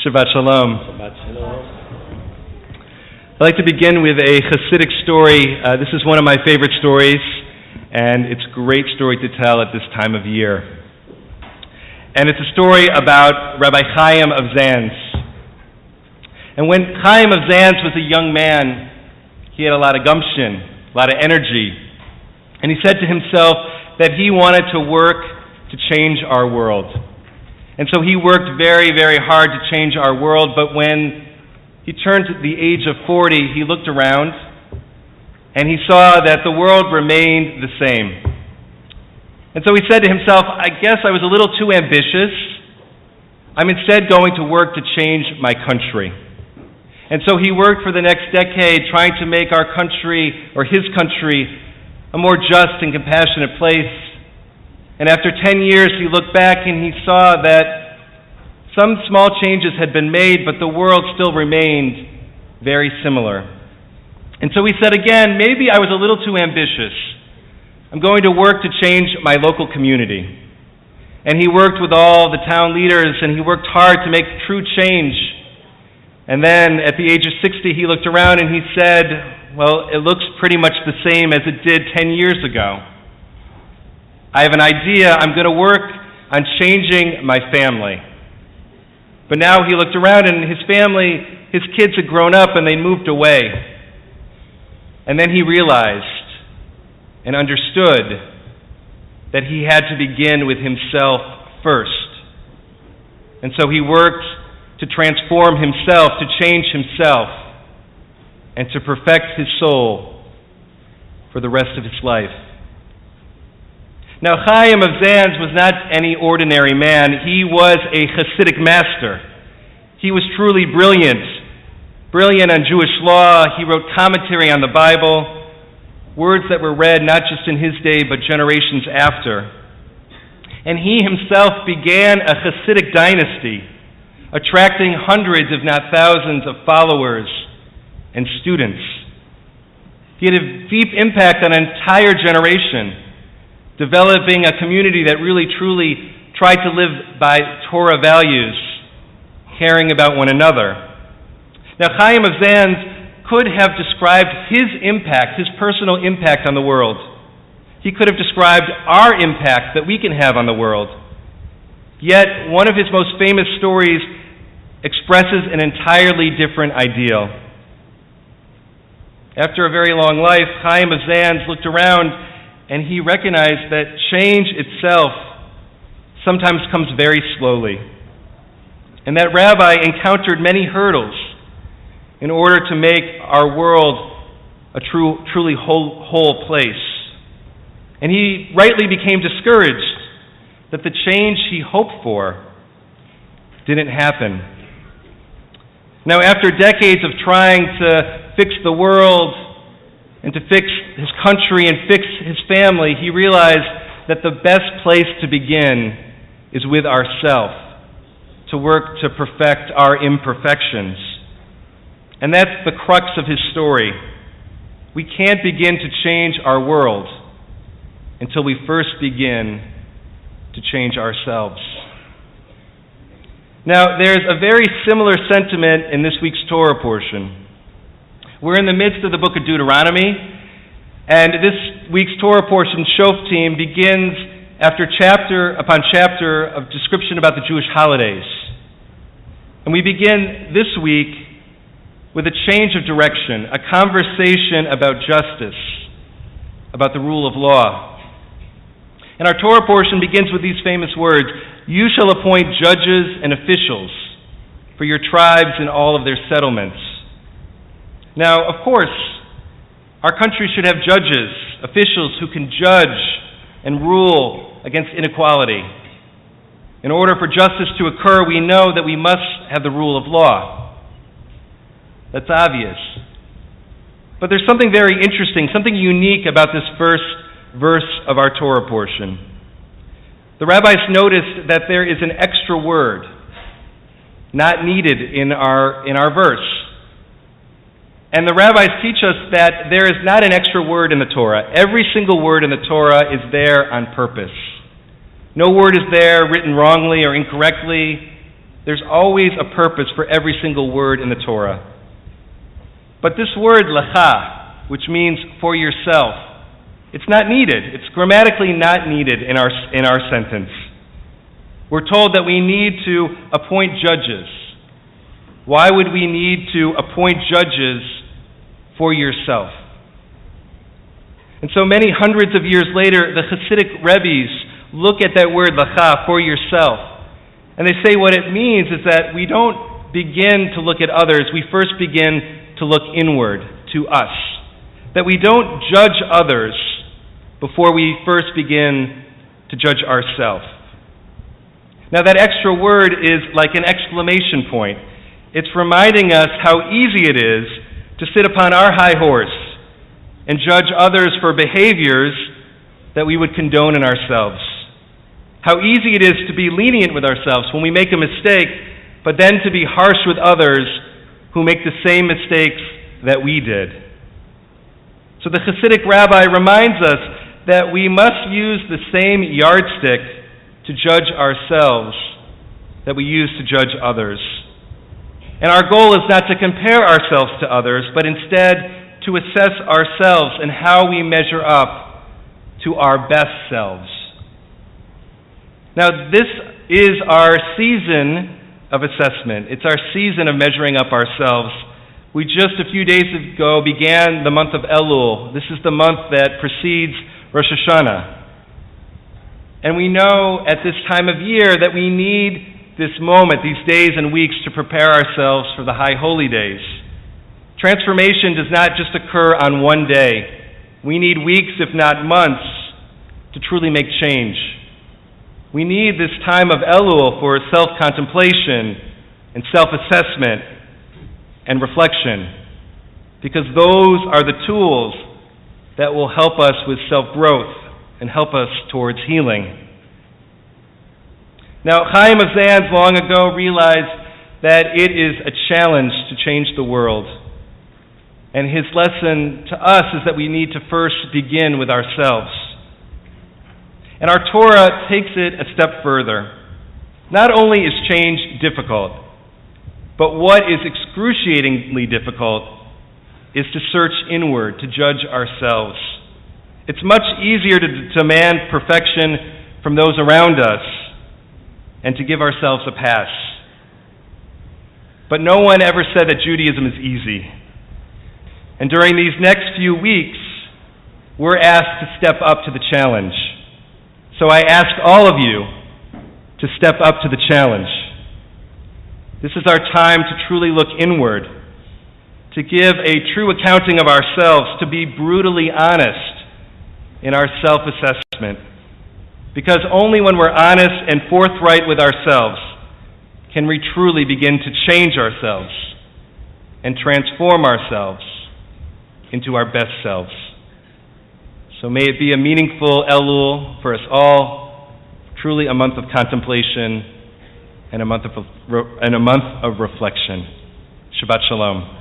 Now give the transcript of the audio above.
Shabbat Shalom. Shabbat Shalom. I'd like to begin with a Hasidic story. This is one of my favorite stories, and it's a great story to tell at this time of year. And it's a story about Rabbi Chaim of Zanz. And when Chaim of Zanz was a young man, he had a lot of gumption, a lot of energy. And he said to himself that he wanted to work to change our world. And so he worked very, very hard to change our world, but when he turned to the age of 40, he looked around and he saw that the world remained the same. And so he said to himself, I guess I was a little too ambitious. I'm instead going to work to change my country. And so he worked for the next decade trying to make our country, or his country, a more just and compassionate place. And after 10 years, he looked back and he saw that some small changes had been made, but the world still remained very similar. And so he said again, maybe I was a little too ambitious. I'm going to work to change my local community. And he worked with all the town leaders, and he worked hard to make true change. And then at the age of 60, he looked around and he said, well, it looks pretty much the same as it did 10 years ago. I have an idea. I'm going to work on changing my family. But now he looked around and his family, his kids had grown up and they moved away. And then he realized and understood that he had to begin with himself first. And so he worked to transform himself, to change himself, and to perfect his soul for the rest of his life. Now, Chaim of Zanz was not any ordinary man. He was a Hasidic master. He was truly brilliant on Jewish law. He wrote commentary on the Bible, words that were read not just in his day, but generations after. And he himself began a Hasidic dynasty, attracting hundreds, if not thousands, of followers and students. He had a deep impact on an entire generation, developing a community that really, truly tried to live by Torah values, caring about one another. Now, Chaim of Zanz could have described his impact, his personal impact on the world. He could have described our impact that we can have on the world. Yet, one of his most famous stories expresses an entirely different ideal. After a very long life, Chaim of Zanz looked around and he recognized that change itself sometimes comes very slowly. And that rabbi encountered many hurdles in order to make our world a truly whole place. And he rightly became discouraged that the change he hoped for didn't happen. Now, after decades of trying to fix the world and to fix his country and fix his family, he realized that the best place to begin is with ourselves, to work to perfect our imperfections. And that's the crux of his story. We can't begin to change our world until we first begin to change ourselves. Now, there's a very similar sentiment in this week's Torah portion. We're in the midst of the book of Deuteronomy, and this week's Torah portion, Shoftim, begins after chapter upon chapter of description about the Jewish holidays. And we begin this week with a change of direction, a conversation about justice, about the rule of law. And our Torah portion begins with these famous words, "You shall appoint judges and officials for your tribes in all of their settlements." Now, of course, our country should have judges, officials who can judge and rule against inequality. In order for justice to occur, we know that we must have the rule of law. That's obvious. But there's something very interesting, something unique about this first verse of our Torah portion. The rabbis noticed that there is an extra word not needed in our verse. And the rabbis teach us that there is not an extra word in the Torah. Every single word in the Torah is there on purpose. No word is there written wrongly or incorrectly. There's always a purpose for every single word in the Torah. But this word, lecha, which means for yourself, it's not needed. It's grammatically not needed in our sentence. We're told that we need to appoint judges. Why would we need to appoint judges for yourself? And so many hundreds of years later, the Hasidic rabbis look at that word lecha, for yourself, and they say what it means is that we don't begin to look at others, we first begin to look inward, to us. That we don't judge others before we first begin to judge ourselves. Now that extra word is like an exclamation point. It's reminding us how easy it is to sit upon our high horse and judge others for behaviors that we would condone in ourselves. How easy it is to be lenient with ourselves when we make a mistake, but then to be harsh with others who make the same mistakes that we did. So the Hasidic rabbi reminds us that we must use the same yardstick to judge ourselves that we use to judge others. And our goal is not to compare ourselves to others, but instead to assess ourselves and how we measure up to our best selves. Now, this is our season of assessment. It's our season of measuring up ourselves. We just a few days ago began the month of Elul. This is the month that precedes Rosh Hashanah. And we know at this time of year that we need this moment, these days and weeks, to prepare ourselves for the high holy days. Transformation does not just occur on one day. We need weeks, if not months, to truly make change. We need this time of Elul for self-contemplation and self-assessment and reflection, because those are the tools that will help us with self-growth and help us towards healing. Now, Chaim of Zanz long ago realized that it is a challenge to change the world. And his lesson to us is that we need to first begin with ourselves. And our Torah takes it a step further. Not only is change difficult, but what is excruciatingly difficult is to search inward, to judge ourselves. It's much easier to demand perfection from those around us and to give ourselves a pass. But no one ever said that Judaism is easy. And during these next few weeks, we're asked to step up to the challenge. So I ask all of you to step up to the challenge. This is our time to truly look inward, to give a true accounting of ourselves, to be brutally honest in our self-assessment. Because only when we're honest and forthright with ourselves can we truly begin to change ourselves and transform ourselves into our best selves. So may it be a meaningful Elul for us all, truly a month of contemplation and a month of reflection. Shabbat Shalom.